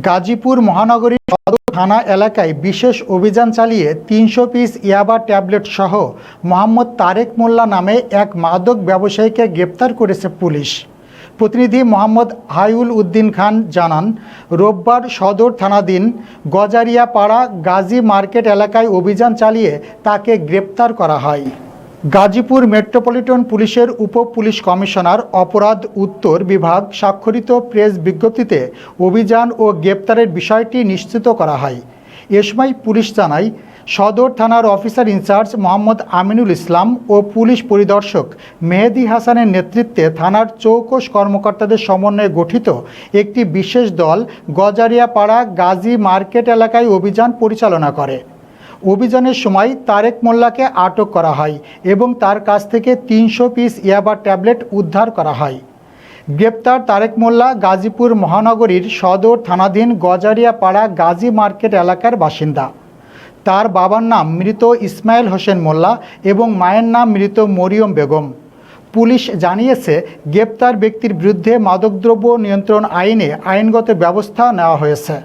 গাজীপুর মহানগরীর সদর থানা এলাকায় বিশেষ অভিযান চালিয়ে ৩০০ পিস ইয়াবা ট্যাবলেট সহ মোহাম্মদ তারেক মোল্লা নামে এক মাদক ব্যবসায়ীকে গ্রেপ্তার করেছে পুলিশ। প্রতিনিধি মোহাম্মদ হাইউল উদ্দিন খান জানান, রোববার সদর থানাধীন গজারিয়াপাড়া গাজী মার্কেট এলাকায় অভিযান চালিয়ে তাকে গ্রেপ্তার করা হয়। গাজীপুর মেট্রোপলিটন পুলিশের উপ পুলিশ কমিশনার অপরাধ উত্তর বিভাগ স্বাক্ষরিত প্রেস বিজ্ঞপ্তিতে অভিযান ও গ্রেপ্তারের বিষয়টি নিশ্চিত করা হয়। এ সময় পুলিশ জানায়, সদর থানার অফিসার ইনচার্জ মোহাম্মদ আমিনুল ইসলাম ও পুলিশ পরিদর্শক মেহেদি হাসানের নেতৃত্বে থানার চৌকস কর্মকর্তাদের সমন্বয়ে গঠিত একটি বিশেষ দল গজারিয়াপাড়া গাজী মার্কেট এলাকায় অভিযান পরিচালনা করে। অভিযানের সময় তারেক মোল্লাকে আটক করা হয় এবং তার কাছ থেকে ৩০০ পিস ইয়াবা ট্যাবলেট উদ্ধার করা হয়। গ্রেপ্তার তারেক মোল্লা গাজীপুর মহানগরীর সদর থানাধীন গজারিয়াপাড়া গাজী মার্কেট এলাকার বাসিন্দা। তার বাবার নাম মৃত ইসমাইল হোসেন মোল্লা এবং মায়ের নাম মৃত মরিয়ম বেগম। পুলিশ জানিয়েছে, গ্রেপ্তার ব্যক্তির বিরুদ্ধে মাদকদ্রব্য নিয়ন্ত্রণ আইনে আইনগত ব্যবস্থা নেওয়া হয়েছে।